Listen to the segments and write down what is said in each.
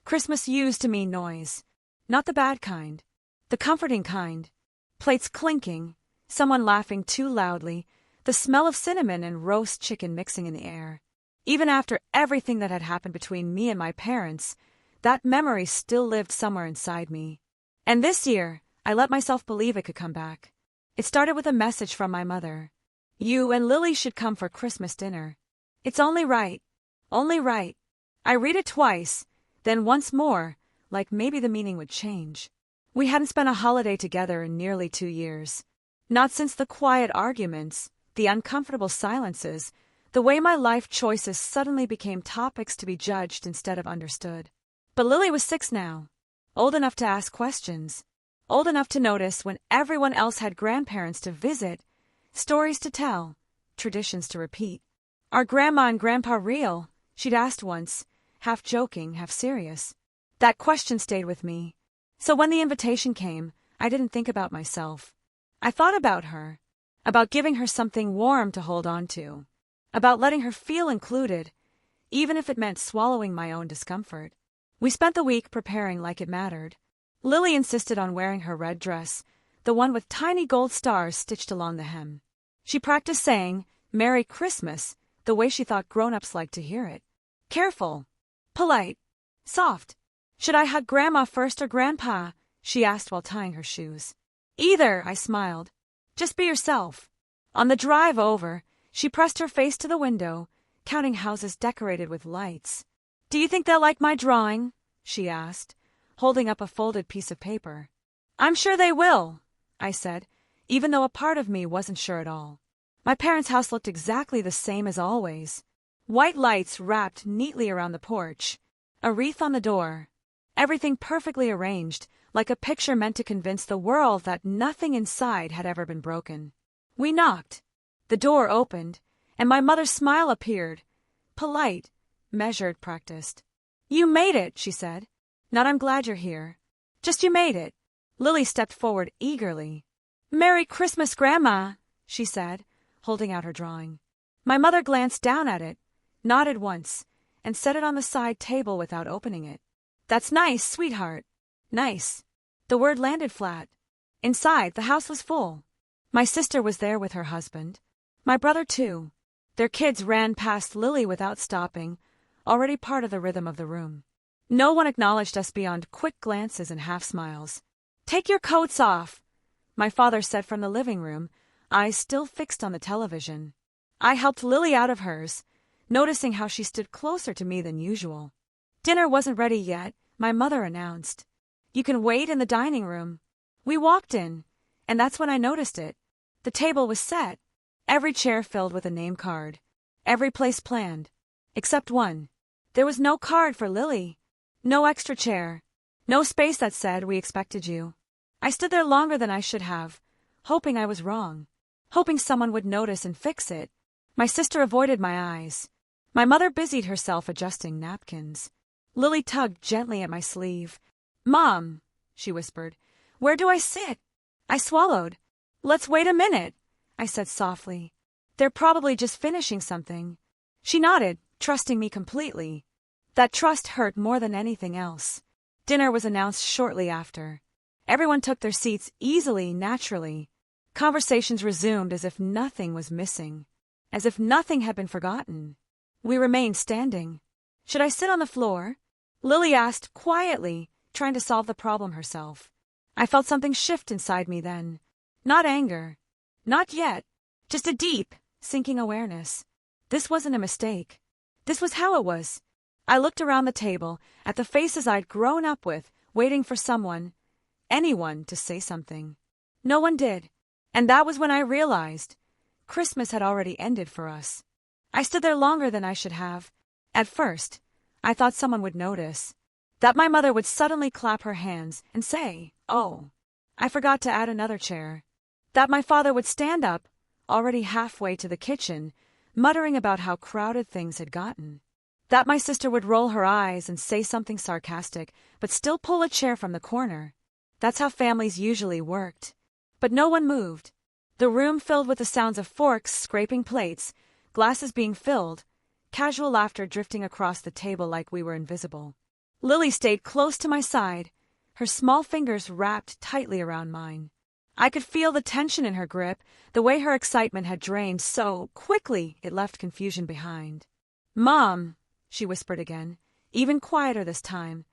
Christmas used to mean noise. Not the bad kind. The comforting kind. Plates clinking, someone laughing too loudly, the smell of cinnamon and roast chicken mixing in the air. Even after everything that had happened between me and my parents, that memory still lived somewhere inside me. And this year, I let myself believe it could come back. It started with a message from my mother. You and Lily should come for Christmas dinner. It's only right. Only right. I read it twice, then once more, like maybe the meaning would change. We hadn't spent a holiday together in nearly 2 years. Not since the quiet arguments, the uncomfortable silences, the way my life choices suddenly became topics to be judged instead of understood. But Lily was 6 now, old enough to ask questions, old enough to notice when everyone else had grandparents to visit, stories to tell, traditions to repeat. Are Grandma and Grandpa real? She'd asked once, half joking, half serious. That question stayed with me. So when the invitation came, I didn't think about myself. I thought about her, about giving her something warm to hold on to, about letting her feel included, even if it meant swallowing my own discomfort. We spent the week preparing like it mattered. Lily insisted on wearing her red dress, the one with tiny gold stars stitched along the hem. She practiced saying, "Merry Christmas," the way she thought grown-ups liked to hear it. Careful, polite, soft. Should I hug Grandma first or Grandpa? She asked while tying her shoes. Either, I smiled. Just be yourself. On the drive over, she pressed her face to the window, counting houses decorated with lights. Do you think they'll like my drawing? She asked, holding up a folded piece of paper. I'm sure they will, I said, even though a part of me wasn't sure at all. My parents' house looked exactly the same as always. White lights wrapped neatly around the porch, a wreath on the door. Everything perfectly arranged, like a picture meant to convince the world that nothing inside had ever been broken. We knocked. The door opened, and my mother's smile appeared. Polite, measured, practiced. You made it, she said. Not I'm glad you're here. Just you made it. Lily stepped forward eagerly. Merry Christmas, Grandma, she said, holding out her drawing. My mother glanced down at it, nodded once, and set it on the side table without opening it. That's nice, sweetheart. Nice. The word landed flat. Inside, the house was full. My sister was there with her husband. My brother, too. Their kids ran past Lily without stopping, already part of the rhythm of the room. No one acknowledged us beyond quick glances and half-smiles. Take your coats off, my father said from the living room, eyes still fixed on the television. I helped Lily out of hers, noticing how she stood closer to me than usual. Dinner wasn't ready yet, my mother announced. You can wait in the dining room. We walked in, and that's when I noticed it. The table was set, every chair filled with a name card, every place planned, except one. There was no card for Lily, no extra chair, no space that said, "We expected you." I stood there longer than I should have, hoping I was wrong, hoping someone would notice and fix it. My sister avoided my eyes. My mother busied herself adjusting napkins. Lily tugged gently at my sleeve. Mom, she whispered, where do I sit? I swallowed. Let's wait a minute, I said softly. They're probably just finishing something. She nodded, trusting me completely. That trust hurt more than anything else. Dinner was announced shortly after. Everyone took their seats easily, naturally. Conversations resumed as if nothing was missing, as if nothing had been forgotten. We remained standing. Should I sit on the floor? Lily asked quietly, trying to solve the problem herself. I felt something shift inside me then. Not anger. Not yet. Just a deep, sinking awareness. This wasn't a mistake. This was how it was. I looked around the table, at the faces I'd grown up with, waiting for someone, anyone, to say something. No one did. And that was when I realized Christmas had already ended for us. I stood there longer than I should have. At first, I thought someone would notice. That my mother would suddenly clap her hands and say, "Oh, I forgot to add another chair." That my father would stand up, already halfway to the kitchen, muttering about how crowded things had gotten. That my sister would roll her eyes and say something sarcastic, but still pull a chair from the corner. That's how families usually worked. But no one moved. The room filled with the sounds of forks scraping plates, glasses being filled, casual laughter drifting across the table like we were invisible. Lily stayed close to my side, her small fingers wrapped tightly around mine. I could feel the tension in her grip, the way her excitement had drained so quickly it left confusion behind. "Mom," she whispered again, even quieter this time.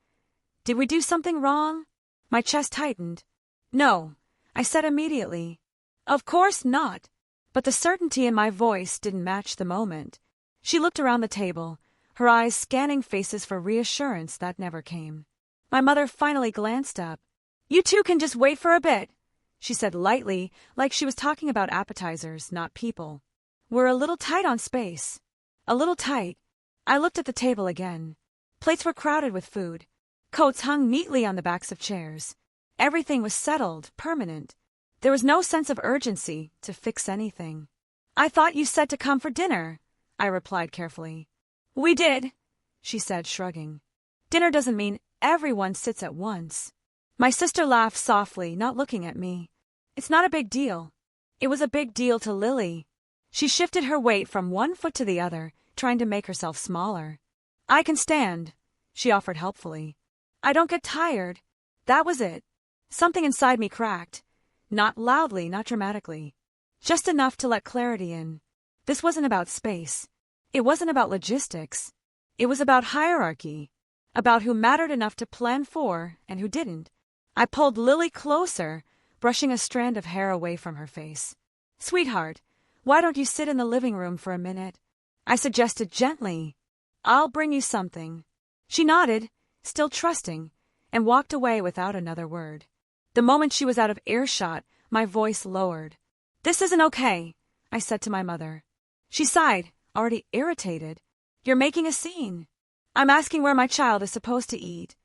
"Did we do something wrong?" My chest tightened. "No," I said immediately. "Of course not." But the certainty in my voice didn't match the moment. She looked around the table, her eyes scanning faces for reassurance that never came. My mother finally glanced up. "You two can just wait for a bit," she said lightly, like she was talking about appetizers, not people. "We're a little tight on space." A little tight. I looked at the table again. Plates were crowded with food. Coats hung neatly on the backs of chairs. Everything was settled, permanent. There was no sense of urgency to fix anything. "I thought you said to come for dinner," I replied carefully. "We did," she said, shrugging. "Dinner doesn't mean everyone sits at once." My sister laughed softly, not looking at me. "It's not a big deal." It was a big deal to Lily. She shifted her weight from one foot to the other, trying to make herself smaller. "I can stand," she offered helpfully. "I don't get tired." That was it. Something inside me cracked. Not loudly, not dramatically. Just enough to let clarity in. This wasn't about space. It wasn't about logistics. It was about hierarchy. About who mattered enough to plan for and who didn't. I pulled Lily closer, brushing a strand of hair away from her face. "Sweetheart, why don't you sit in the living room for a minute?" I suggested gently. "I'll bring you something." She nodded, still trusting, and walked away without another word. The moment she was out of earshot, my voice lowered. "This isn't okay," I said to my mother. She sighed, already irritated. "You're making a scene." "I'm asking where my child is supposed to eat,"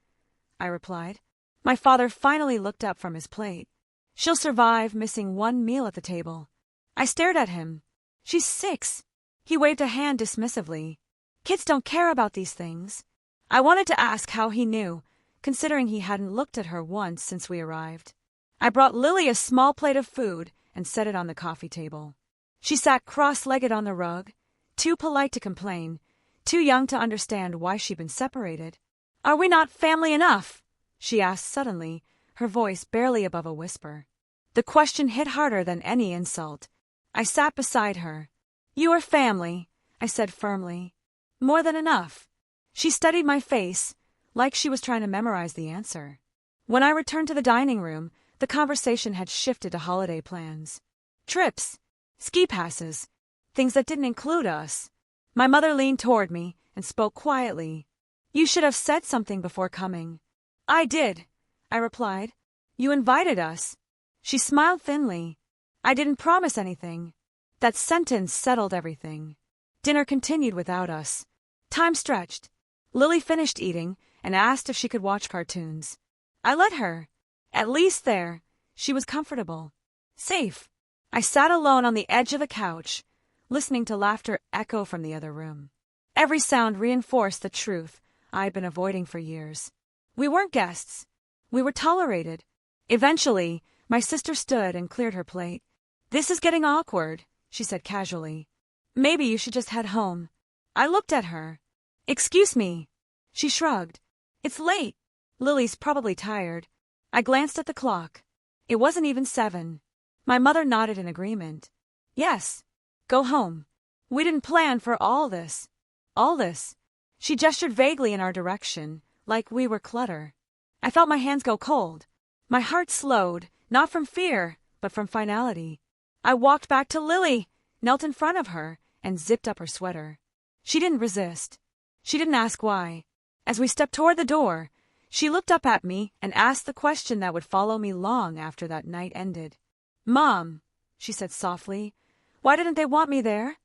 I replied. My father finally looked up from his plate. "She'll survive missing one meal at the table." I stared at him. "She's 6. He waved a hand dismissively. "Kids don't care about these things." I wanted to ask how he knew, considering he hadn't looked at her once since we arrived. I brought Lily a small plate of food and set it on the coffee table. She sat cross-legged on the rug, too polite to complain, too young to understand why she'd been separated. "Are we not family enough?" she asked suddenly, her voice barely above a whisper. The question hit harder than any insult. I sat beside her. "You are family," I said firmly. "More than enough." She studied my face, like she was trying to memorize the answer. When I returned to the dining room, the conversation had shifted to holiday plans. Trips, ski passes, things that didn't include us. My mother leaned toward me and spoke quietly. "You should have said something before coming." "I did," I replied. "You invited us." She smiled thinly. "I didn't promise anything." That sentence settled everything. Dinner continued without us. Time stretched. Lily finished eating and asked if she could watch cartoons. I let her. At least there, she was comfortable. Safe. I sat alone on the edge of the couch, listening to laughter echo from the other room. Every sound reinforced the truth I'd been avoiding for years. We weren't guests. We were tolerated. Eventually, my sister stood and cleared her plate. "This is getting awkward," she said casually. "Maybe you should just head home." I looked at her. "Excuse me." She shrugged. "It's late. Lily's probably tired." I glanced at the clock. It wasn't even 7. My mother nodded in agreement. "Yes. Go home. We didn't plan for all this." "All this?" She gestured vaguely in our direction, like we were clutter. I felt my hands go cold. My heart slowed, not from fear, but from finality. I walked back to Lily, knelt in front of her, and zipped up her sweater. She didn't resist. She didn't ask why. As we stepped toward the door, she looked up at me and asked the question that would follow me long after that night ended. "Mom," she said softly, "why didn't they want me there?"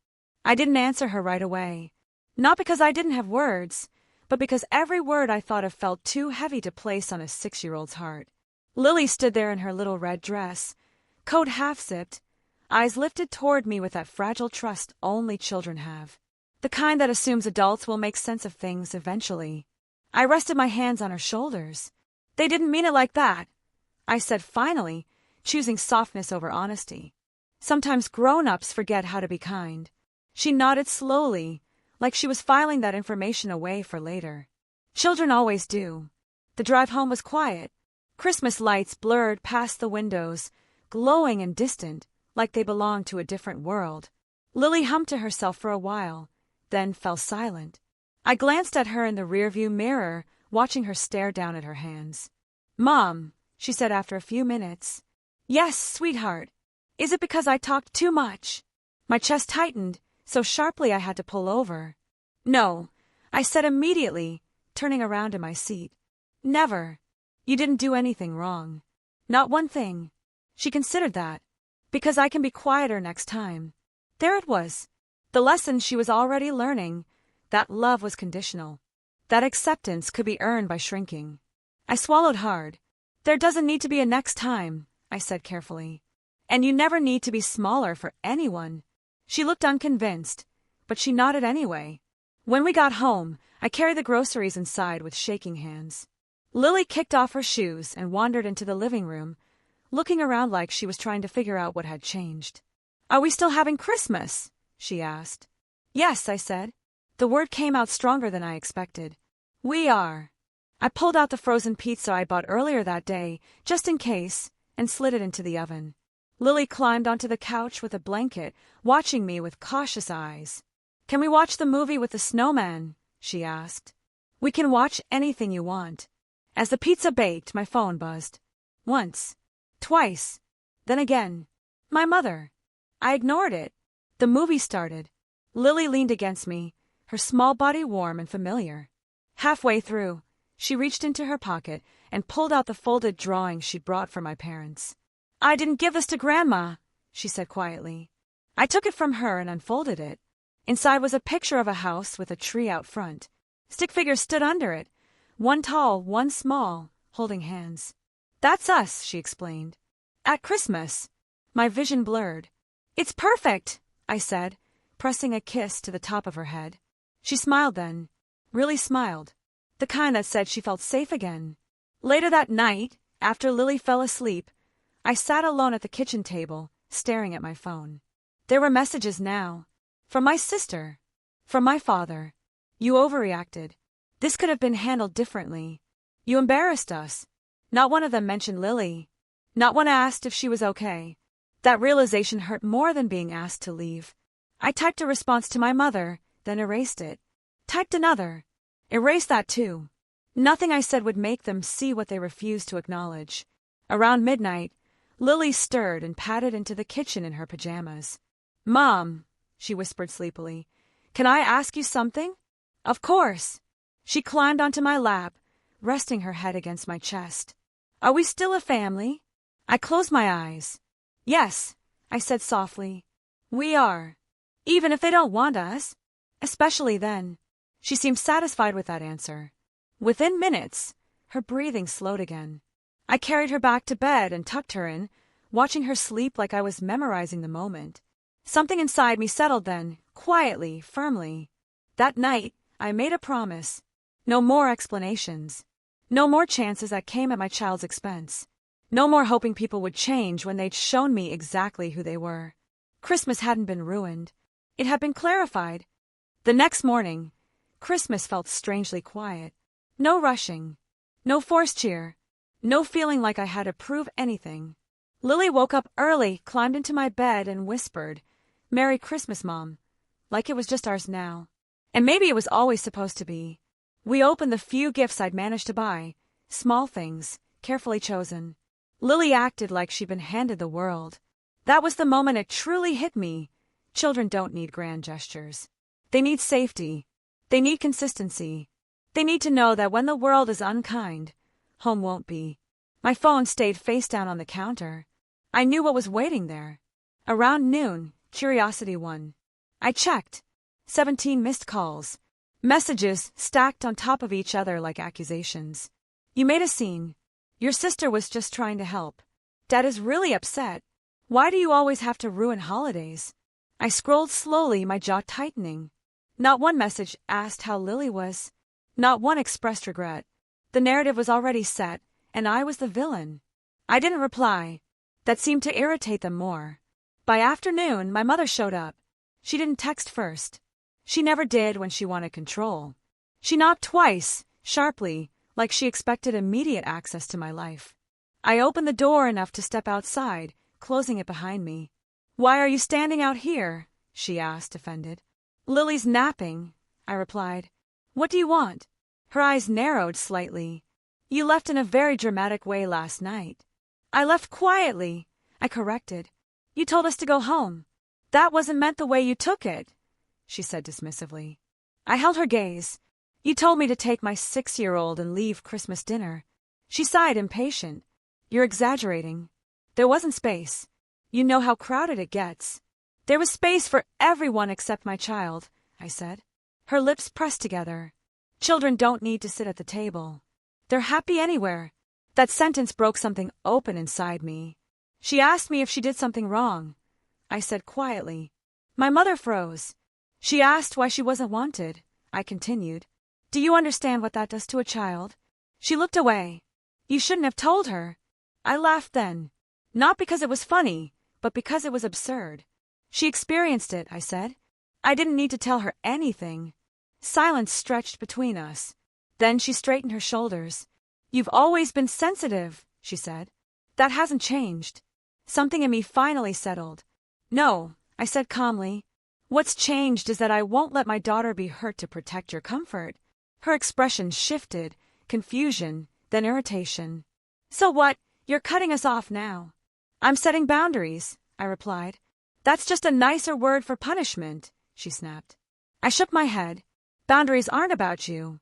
I didn't answer her right away. Not because I didn't have words, but because every word I thought of felt too heavy to place on a 6-year-old's heart. Lily stood there in her little red dress, coat half-zipped, eyes lifted toward me with that fragile trust only children have. The kind that assumes adults will make sense of things eventually. I rested my hands on her shoulders. "They didn't mean it like that," I said finally, choosing softness over honesty. Sometimes grown-ups forget how to be kind. She nodded slowly, like she was filing that information away for later. Children always do. The drive home was quiet. Christmas lights blurred past the windows, glowing and distant, like they belonged to a different world. Lily hummed to herself for a while, then fell silent. I glanced at her in the rearview mirror, watching her stare down at her hands. "Mom," she said after a few minutes. "Yes, sweetheart. Is it because I talked too much?" My chest tightened, so sharply I had to pull over. "No," I said immediately, turning around in my seat. "Never. You didn't do anything wrong. Not one thing." She considered that. "Because I can be quieter next time." There it was. The lesson she was already learning, that love was conditional. That acceptance could be earned by shrinking. I swallowed hard. "There doesn't need to be a next time," I said carefully. "And you never need to be smaller for anyone." She looked unconvinced, but she nodded anyway. When we got home, I carried the groceries inside with shaking hands. Lily kicked off her shoes and wandered into the living room, looking around like she was trying to figure out what had changed. "Are we still having Christmas?" she asked. "Yes," I said. The word came out stronger than I expected. "We are." I pulled out the frozen pizza I bought earlier that day, just in case, and slid it into the oven. Lily climbed onto the couch with a blanket, watching me with cautious eyes. "Can we watch the movie with the snowman?" she asked. "We can watch anything you want." As the pizza baked, my phone buzzed. Once. Twice. Then again. My mother. I ignored it. The movie started. Lily leaned against me, her small body warm and familiar. Halfway through, she reached into her pocket and pulled out the folded drawing she'd brought for my parents. "I didn't give this to Grandma," she said quietly. I took it from her and unfolded it. Inside was a picture of a house with a tree out front. Stick figures stood under it, one tall, one small, holding hands. "That's us," she explained. "At Christmas." My vision blurred. "It's perfect," I said, pressing a kiss to the top of her head. She smiled then. Really smiled. The kind that said she felt safe again. Later that night, after Lily fell asleep, I sat alone at the kitchen table, staring at my phone. There were messages now. From my sister. From my father. "You overreacted. This could have been handled differently. You embarrassed us." Not one of them mentioned Lily. Not one asked if she was okay. That realization hurt more than being asked to leave. I typed a response to my mother, then erased it. Typed another. Erased that too. Nothing I said would make them see what they refused to acknowledge. Around midnight, Lily stirred and padded into the kitchen in her pajamas. "Mom," she whispered sleepily, "can I ask you something?" "Of course." She climbed onto my lap, resting her head against my chest. "Are we still a family?" I closed my eyes. "Yes," I said softly. "We are. Even if they don't want us. Especially then." She seemed satisfied with that answer. Within minutes, her breathing slowed again. I carried her back to bed and tucked her in, watching her sleep like I was memorizing the moment. Something inside me settled then, quietly, firmly. That night, I made a promise. No more explanations. No more chances that came at my child's expense. No more hoping people would change when they'd shown me exactly who they were. Christmas hadn't been ruined. It had been clarified. The next morning, Christmas felt strangely quiet. No rushing. No forced cheer. No feeling like I had to prove anything. Lily woke up early, climbed into my bed, and whispered, "Merry Christmas, Mom," like it was just ours now. And maybe it was always supposed to be. We opened the few gifts I'd managed to buy, small things, carefully chosen. Lily acted like she'd been handed the world. That was the moment it truly hit me. Children don't need grand gestures. They need safety. They need consistency. They need to know that when the world is unkind, home won't be. My phone stayed face down on the counter. I knew what was waiting there. Around noon, curiosity won. I checked. 17 missed calls. Messages stacked on top of each other like accusations. "You made a scene. Your sister was just trying to help. Dad is really upset. Why do you always have to ruin holidays?" I scrolled slowly, my jaw tightening. Not one message asked how Lily was. Not one expressed regret. The narrative was already set, and I was the villain. I didn't reply. That seemed to irritate them more. By afternoon, my mother showed up. She didn't text first. She never did when she wanted control. She knocked twice, sharply, like she expected immediate access to my life. I opened the door enough to step outside, closing it behind me. "Why are you standing out here?" she asked, offended. "Lily's napping," I replied. "What do you want?" Her eyes narrowed slightly. "You left in a very dramatic way last night." "I left quietly," I corrected. "You told us to go home." "That wasn't meant the way you took it," she said dismissively. I held her gaze. "You told me to take my 6-year-old and leave Christmas dinner." She sighed, impatient. "You're exaggerating. There wasn't space. You know how crowded it gets." "There was space for everyone except my child," I said. Her lips pressed together. "Children don't need to sit at the table. They're happy anywhere." That sentence broke something open inside me. "She asked me if she did something wrong," I said quietly. My mother froze. "She asked why she wasn't wanted," I continued. "Do you understand what that does to a child?" She looked away. "You shouldn't have told her." I laughed then. Not because it was funny, but because it was absurd. "She experienced it," I said. "I didn't need to tell her anything." Silence stretched between us. Then she straightened her shoulders. "You've always been sensitive," she said. "That hasn't changed." Something in me finally settled. "No," I said calmly. "What's changed is that I won't let my daughter be hurt to protect your comfort." Her expression shifted, confusion, then irritation. "So what? You're cutting us off now." "I'm setting boundaries," I replied. "That's just a nicer word for punishment," she snapped. I shook my head. "Boundaries aren't about you.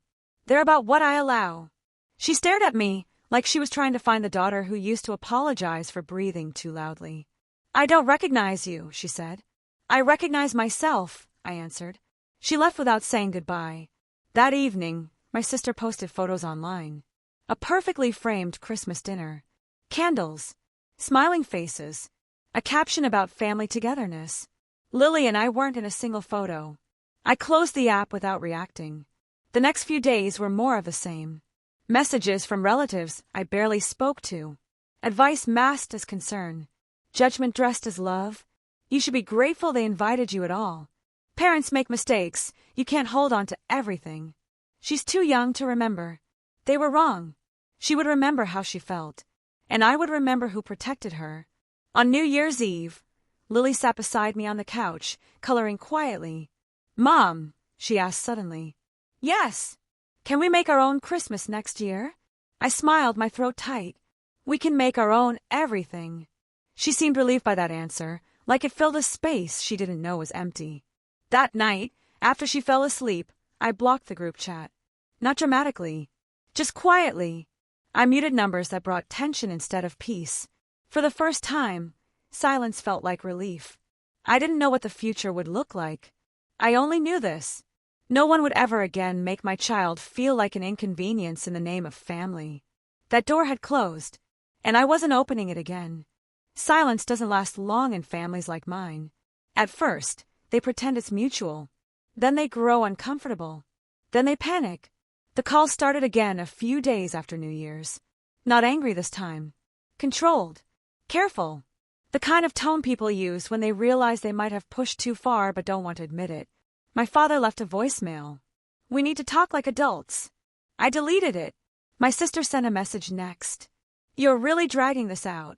They're about what I allow." She stared at me like she was trying to find the daughter who used to apologize for breathing too loudly. "I don't recognize you," she said. "I recognize myself," I answered. She left without saying goodbye. That evening, my sister posted photos online. A perfectly framed Christmas dinner. Candles. Smiling faces. A caption about family togetherness. Lily and I weren't in a single photo. I closed the app without reacting. The next few days were more of the same. Messages from relatives I barely spoke to. Advice masked as concern. Judgment dressed as love. "You should be grateful they invited you at all. Parents make mistakes. You can't hold on to everything. She's too young to remember." They were wrong. She would remember how she felt. And I would remember who protected her. On New Year's Eve, Lily sat beside me on the couch, coloring quietly. "Mom," she asked suddenly. "Yes." "Can we make our own Christmas next year?" I smiled, my throat tight. "We can make our own everything." She seemed relieved by that answer, like it filled a space she didn't know was empty. That night, after she fell asleep, I blocked the group chat. Not dramatically, just quietly. I muted numbers that brought tension instead of peace. For the first time, silence felt like relief. I didn't know what the future would look like. I only knew this. No one would ever again make my child feel like an inconvenience in the name of family. That door had closed, and I wasn't opening it again. Silence doesn't last long in families like mine. At first, they pretend it's mutual. Then they grow uncomfortable. Then they panic. The call started again a few days after New Year's. Not angry this time. Controlled. Careful. The kind of tone people use when they realize they might have pushed too far but don't want to admit it. My father left a voicemail. "We need to talk like adults." I deleted it. My sister sent a message next. "You're really dragging this out."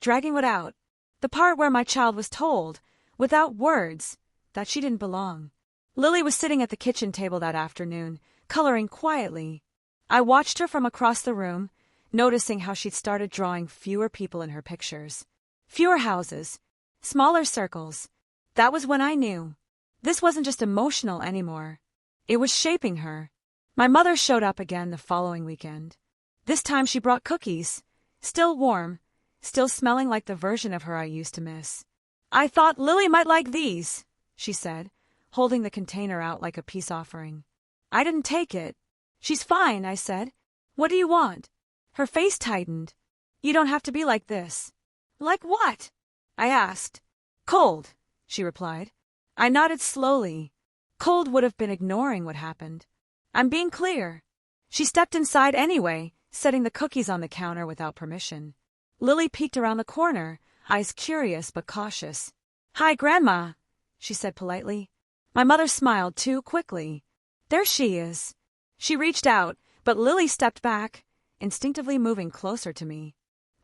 Dragging what out? The part where my child was told, without words, that she didn't belong. Lily was sitting at the kitchen table that afternoon, coloring quietly. I watched her from across the room, noticing how she'd started drawing fewer people in her pictures. Fewer houses. Smaller circles. That was when I knew. This wasn't just emotional anymore. It was shaping her. My mother showed up again the following weekend. This time she brought cookies. Still warm. Still smelling like the version of her I used to miss. "I thought Lily might like these," she said, holding the container out like a peace offering. I didn't take it. "She's fine," I said. "What do you want?" Her face tightened. "You don't have to be like this." "Like what?" I asked. "Cold," she replied. I nodded slowly. Cold would have been ignoring what happened. "I'm being clear." She stepped inside anyway, setting the cookies on the counter without permission. Lily peeked around the corner, eyes curious but cautious. "Hi, Grandma," she said politely. My mother smiled too quickly. "There she is." She reached out, but Lily stepped back, instinctively moving closer to me.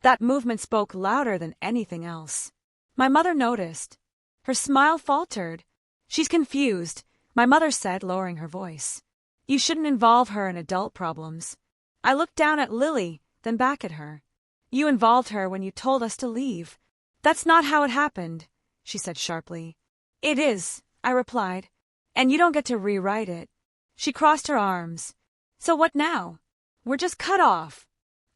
That movement spoke louder than anything else. My mother noticed. Her smile faltered. "She's confused," my mother said, lowering her voice. "You shouldn't involve her in adult problems." I looked down at Lily, then back at her. "You involved her when you told us to leave." "That's not how it happened," she said sharply. "It is," I replied, "and you don't get to rewrite it." She crossed her arms. "So what now? We're just cut off."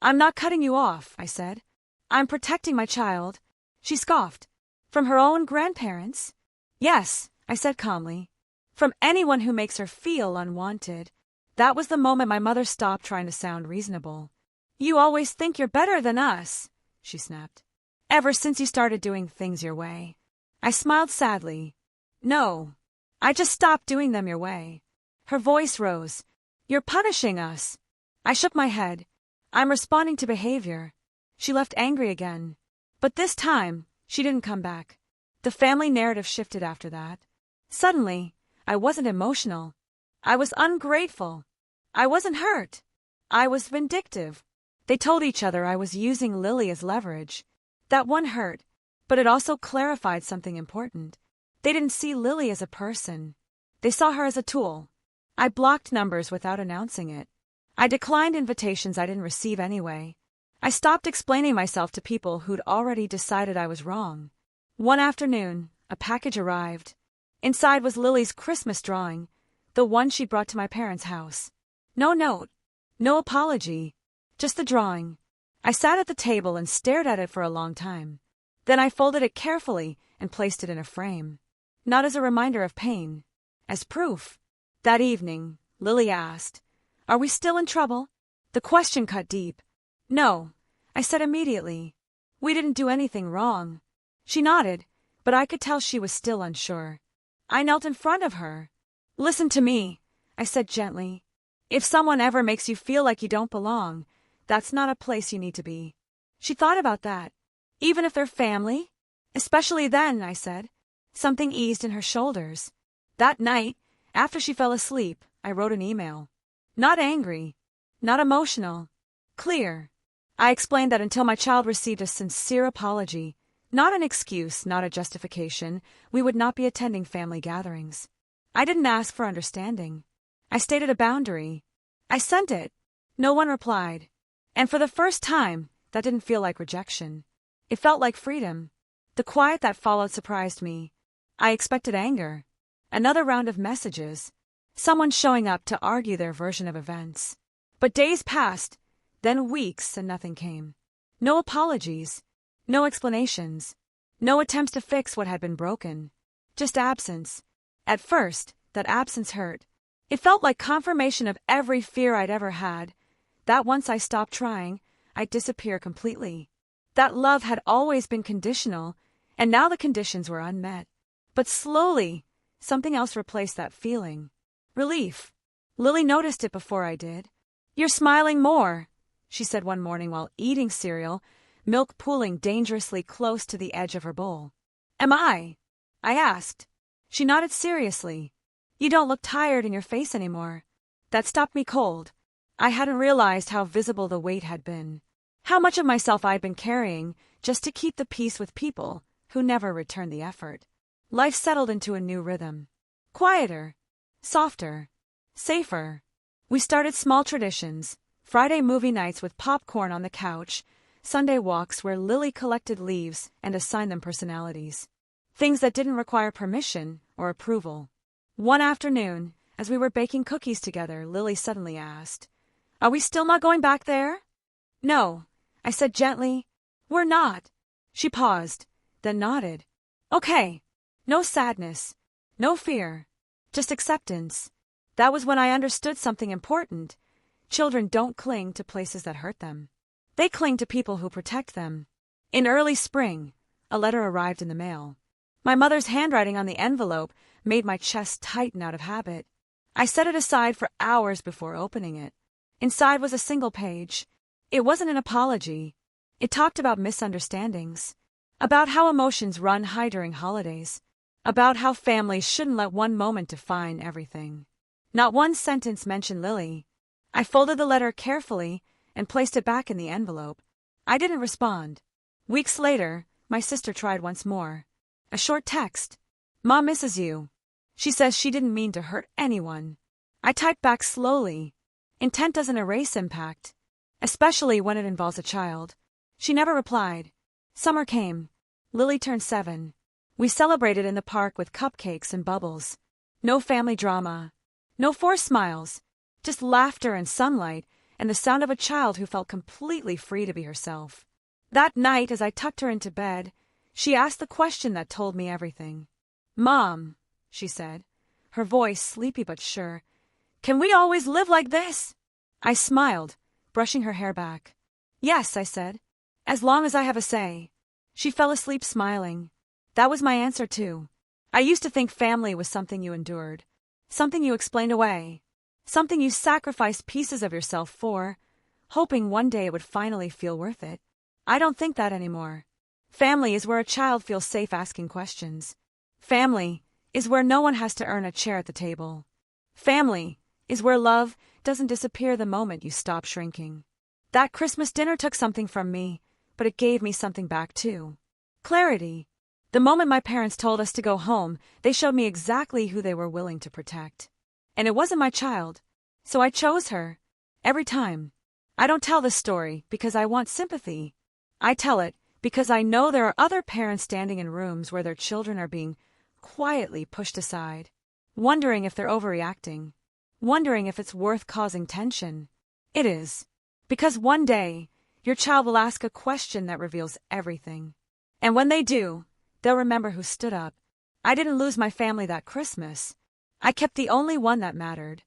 "I'm not cutting you off," I said. "I'm protecting my child." She scoffed. "From her own grandparents?" "Yes," I said calmly. "From anyone who makes her feel unwanted." That was the moment my mother stopped trying to sound reasonable. "You always think you're better than us," she snapped. "Ever since you started doing things your way." I smiled sadly. "No, I just stopped doing them your way." Her voice rose. "You're punishing us." I shook my head. "I'm responding to behavior." She left angry again. But this time, she didn't come back. The family narrative shifted after that. Suddenly, I wasn't emotional. I was ungrateful. I wasn't hurt. I was vindictive. They told each other I was using Lily as leverage. That one hurt, but it also clarified something important. They didn't see Lily as a person. They saw her as a tool. I blocked numbers without announcing it. I declined invitations I didn't receive anyway. I stopped explaining myself to people who'd already decided I was wrong. One afternoon, a package arrived. Inside was Lily's Christmas drawing, the one she brought to my parents' house. No note, no apology, just the drawing. I sat at the table and stared at it for a long time. Then I folded it carefully and placed it in a frame. Not as a reminder of pain, as proof. That evening, Lily asked, "Are we still in trouble?" The question cut deep. "No," I said immediately. "We didn't do anything wrong." She nodded, but I could tell she was still unsure. I knelt in front of her. "Listen to me," I said gently. "If someone ever makes you feel like you don't belong, that's not a place you need to be." She thought about that. "Even if they're family?" "Especially then," I said. Something eased in her shoulders. That night, after she fell asleep, I wrote an email. Not angry, not emotional, clear. I explained that until my child received a sincere apology, not an excuse, not a justification, we would not be attending family gatherings. I didn't ask for understanding. I stated a boundary. I sent it. No one replied. And for the first time, that didn't feel like rejection. It felt like freedom. The quiet that followed surprised me. I expected anger. Another round of messages. Someone showing up to argue their version of events. But days passed, then weeks, and nothing came. No apologies. No explanations. No attempts to fix what had been broken. Just absence. At first, that absence hurt. It felt like confirmation of every fear I'd ever had. That once I stopped trying, I'd disappear completely. That love had always been conditional, and now the conditions were unmet. But slowly, something else replaced that feeling. Relief. Lily noticed it before I did. "You're smiling more," she said one morning while eating cereal, milk pooling dangerously close to the edge of her bowl. "Am I?" I asked. She nodded seriously. "You don't look tired in your face anymore." That stopped me cold. I hadn't realized how visible the weight had been. How much of myself I'd been carrying just to keep the peace with people who never returned the effort. Life settled into a new rhythm. Quieter. Softer. Safer. We started small traditions. Friday movie nights with popcorn on the couch. Sunday walks where Lily collected leaves and assigned them personalities. Things that didn't require permission or approval. One afternoon, as we were baking cookies together, Lily suddenly asked, "Are we still not going back there?" "No," I said gently. "We're not." She paused, then nodded. "Okay." No sadness. No fear. Just acceptance. That was when I understood something important. Children don't cling to places that hurt them. They cling to people who protect them. In early spring, a letter arrived in the mail. My mother's handwriting on the envelope made my chest tighten out of habit. I set it aside for hours before opening it. Inside was a single page. It wasn't an apology. It talked about misunderstandings. About how emotions run high during holidays. About how families shouldn't let one moment define everything. Not one sentence mentioned Lily. I folded the letter carefully and placed it back in the envelope. I didn't respond. Weeks later, my sister tried once more. A short text. Mom misses you. She says she didn't mean to hurt anyone. I typed back slowly. Intent doesn't erase impact, especially when it involves a child. She never replied. Summer came. Lily turned 7. We celebrated in the park with cupcakes and bubbles. No family drama. No forced smiles. Just laughter and sunlight and the sound of a child who felt completely free to be herself. That night, as I tucked her into bed, she asked the question that told me everything. Mom, she said, her voice sleepy but sure, can we always live like this? I smiled, brushing her hair back. Yes, I said, as long as I have a say. She fell asleep smiling. That was my answer too. I used to think family was something you endured, something you explained away, something you sacrificed pieces of yourself for, hoping one day it would finally feel worth it. I don't think that anymore. Family is where a child feels safe asking questions. Family is where no one has to earn a chair at the table. Family is where love doesn't disappear the moment you stop shrinking. That Christmas dinner took something from me, but it gave me something back too. Clarity. The moment my parents told us to go home, they showed me exactly who they were willing to protect. And it wasn't my child, so I chose her. Every time. I don't tell this story because I want sympathy. I tell it because I know there are other parents standing in rooms where their children are being quietly pushed aside, wondering if they're overreacting, wondering if it's worth causing tension. It is. Because one day, your child will ask a question that reveals everything. And when they do, they'll remember who stood up. I didn't lose my family that Christmas. I kept the only one that mattered.